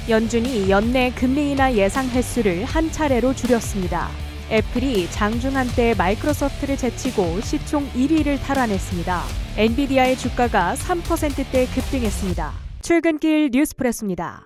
연준이 연내 금리 인하 예상 횟수를 한 차례로 줄였습니다. 애플이 장중 한때 마이크로소프트를 제치고 시총 1위를 탈환했습니다. 엔비디아의 주가가 3%대 급등했습니다. 출근길 뉴스프레스입니다.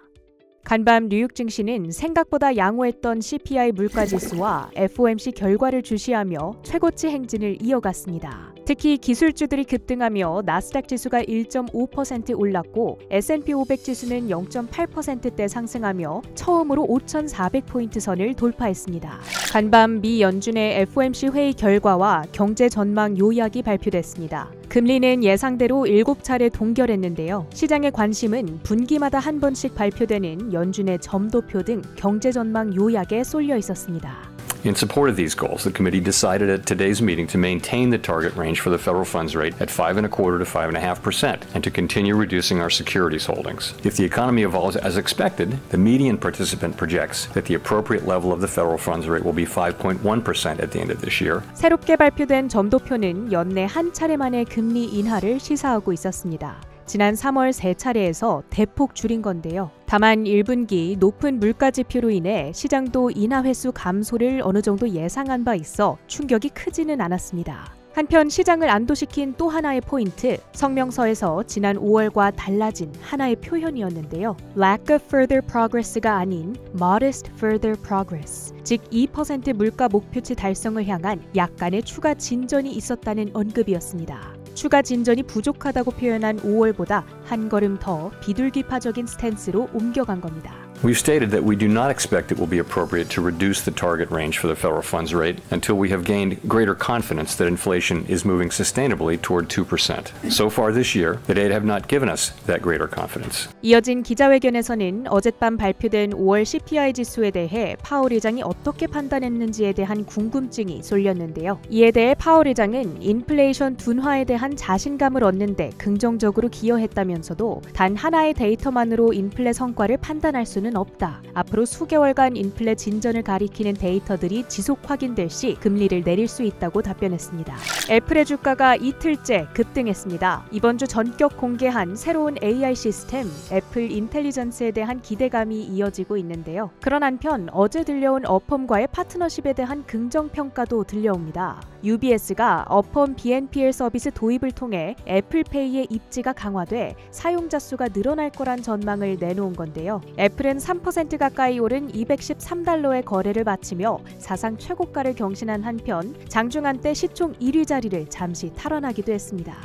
간밤 뉴욕 증시는 생각보다 양호했던 CPI 물가지수와 FOMC 결과를 주시하며 최고치 행진을 이어갔습니다. 특히 기술주들이 급등하며 나스닥 지수가 1.5% 올랐고 S&P 500 지수는 0.8%대 상승하며 처음으로 5,400포인트 선을 돌파했습니다. 간밤 미 연준의 FOMC 회의 결과와 경제 전망 요약이 발표됐습니다. 금리는 예상대로 7차례 동결했는데요. 시장의 관심은 분기마다 한 번씩 발표되는 연준의 점도표 등 경제 전망 요약에 쏠려 있었습니다. In support of these goals, the committee decided at today's meeting to maintain the target range for the federal funds rate at 5.25% to 5.5% and to continue reducing our securities holdings. If the economy evolves as expected, the median participant projects that the appropriate level of the federal funds rate will be 5.1% at the end of this year. 새롭게 발표된 점도표는 연내 한 차례 만에 금리 인하를 시사하고 있었습니다. 지난 3월 3차례에서 대폭 줄인 건데요. 다만 1분기 높은 물가 지표로 인해 시장도 인하 횟수 감소를 어느 정도 예상한 바 있어 충격이 크지는 않았습니다. 한편 시장을 안도시킨 또 하나의 포인트, 성명서에서 지난 5월과 달라진 하나의 표현이었는데요. Lack of further progress가 아닌 modest further progress, 즉 2% 물가 목표치 달성을 향한 약간의 추가 진전이 있었다는 언급이었습니다. 추가 진전이 부족하다고 표현한 5월보다 한 걸음 더 비둘기파적인 스탠스로 옮겨간 겁니다. We've stated that we do not expect it will be appropriate to reduce the target range for the federal funds rate until we have gained greater confidence that inflation is moving sustainably toward 2%. So far this year, the data have not given us that greater confidence. 이어진 기자회견에서는 어젯밤 발표된 5월 CPI 지수에 대해 파월 의장이 어떻게 판단했는지에 대한 궁금증이 쏠렸는데요. 이에 대해 파월 의장은 인플레이션 둔화에 대한 자신감을 얻는 데 긍정적으로 기여했다면서도 단 하나의 데이터만으로 인플레 성과를 판단할 수는 없다. 앞으로 수개월간 인플레 진전을 가리키는 데이터들이 지속 확인될 시 금리를 내릴 수 있다고 답변했습니다. 애플의 주가가 이틀째 급등했습니다. 이번 주 전격 공개한 새로운 AI 시스템 애플 인텔리전스에 대한 기대감이 이어지고 있는데요. 그런 한편 어제 들려온 어펌과의 파트너십에 대한 긍정평가도 들려옵니다. UBS가 어펌 BNPL 서비스 도입을 통해 애플페이의 입지가 강화돼 사용자 수가 늘어날 거란 전망을 내놓은 건데요. 애플은 3% 가까이 오른 $213의 거래를 마치며 사상 최고가를 경신한 한편 장중 한때 시총 1위 자리를 잠시 탈환하기도 했습니다.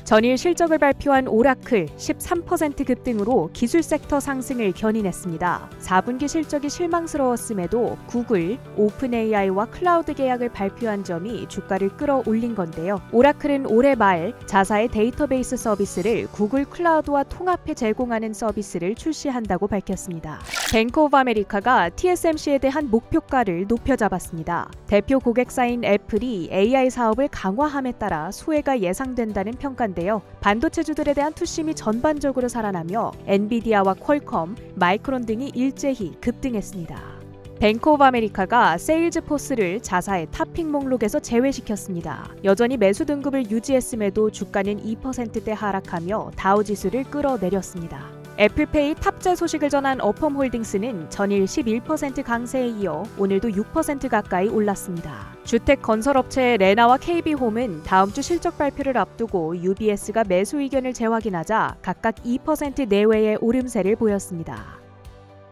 전일 실적을 발표한 오라클 13% 급등으로 기술 섹터 상승을 견인했습니다. 4분기 실적이 실망스러웠음에도 구글, 오픈 AI와 클라우드 계약을 발표한 점이 주가를 끌어올린 건데요. 오라클은 올해 말 자사의 데이터베이스 서비스를 구글 클라우드와 통합해 제공하는 서비스를 출시한다고 밝혔습니다. 뱅크 오브 아메리카가 TSMC에 대한 목표가를 높여 잡았습니다. 대표 고객사인 애플이 AI 사업을 강화함에 따라 수혜가 예상된다는 평가인데요. 반도체주들에 대한 투심이 전반적으로 살아나며 엔비디아와 퀄컴, 마이크론 등이 일제히 급등했습니다. 뱅크 오브 아메리카가 세일즈포스를 자사의 탑픽 목록에서 제외시켰습니다. 여전히 매수 등급을 유지했음에도 주가는 2%대 하락하며 다우지수를 끌어내렸습니다. 애플페이 탑재 소식을 전한 어펌홀딩스는 전일 11% 강세에 이어 오늘도 6% 가까이 올랐습니다. 주택 건설업체 레나와 KB홈은 다음 주 실적 발표를 앞두고 UBS가 매수 의견을 재확인하자 각각 2% 내외의 오름세를 보였습니다.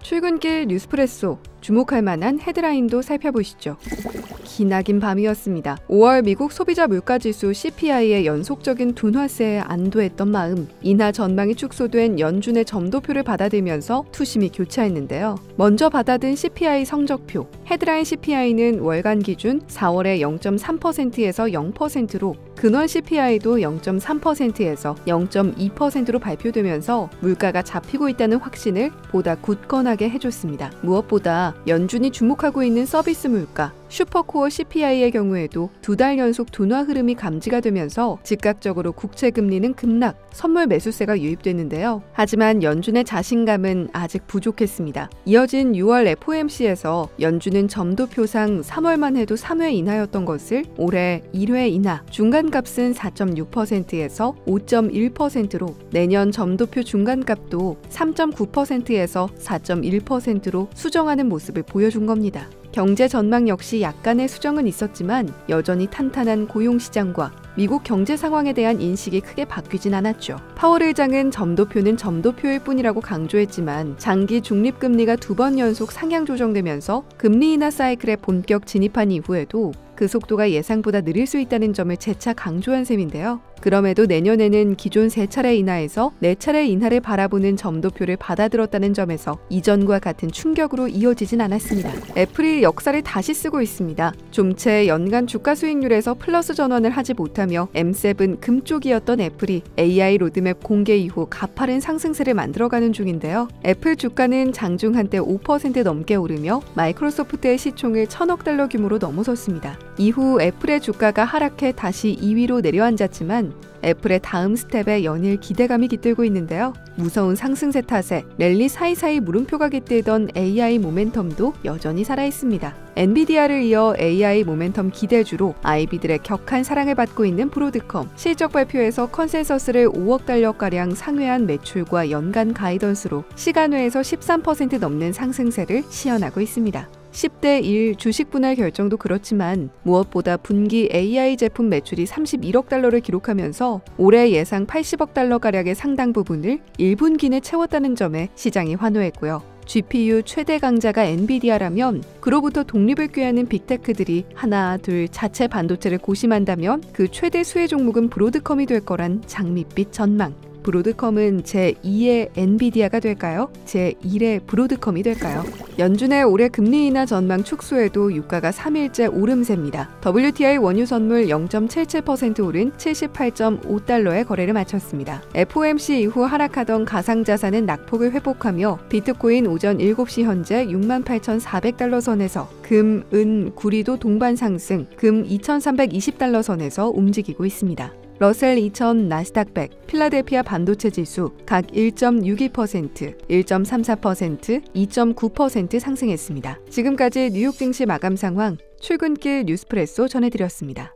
출근길 뉴스프레소, 주목할 만한 헤드라인도 살펴보시죠. 기나긴 밤이었습니다. 5월 미국 소비자 물가지수 CPI의 연속적인 둔화세에 안도했던 마음, 인하 전망이 축소된 연준의 점도표를 받아들면서 투심이 교차했는데요. 먼저 받아든 CPI 성적표, 헤드라인 CPI는 월간 기준 4월에 0.3%에서 0%로 근원 CPI도 0.3%에서 0.2%로 발표되면서 물가가 잡히고 있다는 확신을 보다 굳건하게 해줬습니다. 무엇보다 연준이 주목하고 있는 서비스 물가, 슈퍼코어 CPI의 경우에도 2달 연속 둔화 흐름이 감지가 되면서 즉각적으로 국채 금리는 급락, 선물 매수세가 유입됐는데요. 하지만 연준의 자신감은 아직 부족했습니다. 이어진 6월 FOMC에서 연준은 점도표상 3월만 해도 3회 인하였던 것을 올해 1회 인하, 중간 중간값은 4.6%에서 5.1%로 내년 점도표 중간값도 3.9%에서 4.1%로 수정하는 모습을 보여준 겁니다. 경제 전망 역시 약간의 수정은 있었지만 여전히 탄탄한 고용시장과 미국 경제 상황에 대한 인식이 크게 바뀌진 않았죠. 파월 의장은 점도표는 점도표일 뿐이라고 강조했지만 장기 중립금리가 2번 연속 상향 조정되면서 금리 인하 사이클에 본격 진입한 이후에도 그 속도가 예상보다 느릴 수 있다는 점을 재차 강조한 셈인데요. 그럼에도 내년에는 기존 3차례 인하에서 4차례 인하를 바라보는 점도표를 받아들었다는 점에서 이전과 같은 충격으로 이어지진 않았습니다. 애플이 역사를 다시 쓰고 있습니다. 좀채 연간 주가 수익률에서 플러스 전환을 하지 못하며 M7 금쪽이었던 애플이 AI 로드맵 공개 이후 가파른 상승세를 만들어가는 중인데요. 애플 주가는 장중 한때 5% 넘게 오르며 마이크로소프트의 시총을 1,000억 달러 규모로 넘어섰습니다. 이후 애플의 주가가 하락해 다시 2위로 내려앉았지만 애플의 다음 스텝에 연일 기대감이 깃들고 있는데요. 무서운 상승세 탓에 랠리 사이사이 물음표가 깃들던 AI 모멘텀도 여전히 살아있습니다. 엔비디아를 이어 AI 모멘텀 기대주로 아이비들의 격한 사랑을 받고 있는 브로드컴. 실적 발표에서 컨센서스를 5억 달러가량 상회한 매출과 연간 가이던스로 시간외에서 13% 넘는 상승세를 시현하고 있습니다. 10대 1 주식 분할 결정도 그렇지만 무엇보다 분기 AI 제품 매출이 31억 달러를 기록하면서 올해 예상 80억 달러가량의 상당 부분을 1분기 내 채웠다는 점에 시장이 환호했고요. GPU 최대 강자가 엔비디아라면 그로부터 독립을 꾀하는 빅테크들이 하나, 둘 자체 반도체를 고심한다면 그 최대 수혜 종목은 브로드컴이 될 거란 장밋빛 전망. 브로드컴은 제2의 엔비디아가 될까요? 제1의 브로드컴이 될까요? 연준의 올해 금리 인하 전망 축소에도 유가가 3일째 오름세입니다. WTI 원유 선물 0.77% 오른 78.5달러에 거래를 마쳤습니다. FOMC 이후 하락하던 가상자산은 낙폭을 회복하며 비트코인 오전 7시 현재 68,400달러 선에서 금, 은, 구리도 동반 상승, 금 2,320달러 선에서 움직이고 있습니다. 러셀 2000, 나스닥 100, 필라델피아 반도체 지수 각 1.62%, 1.34%, 2.9% 상승했습니다. 지금까지 뉴욕 증시 마감 상황 출근길 뉴스프레소 전해드렸습니다.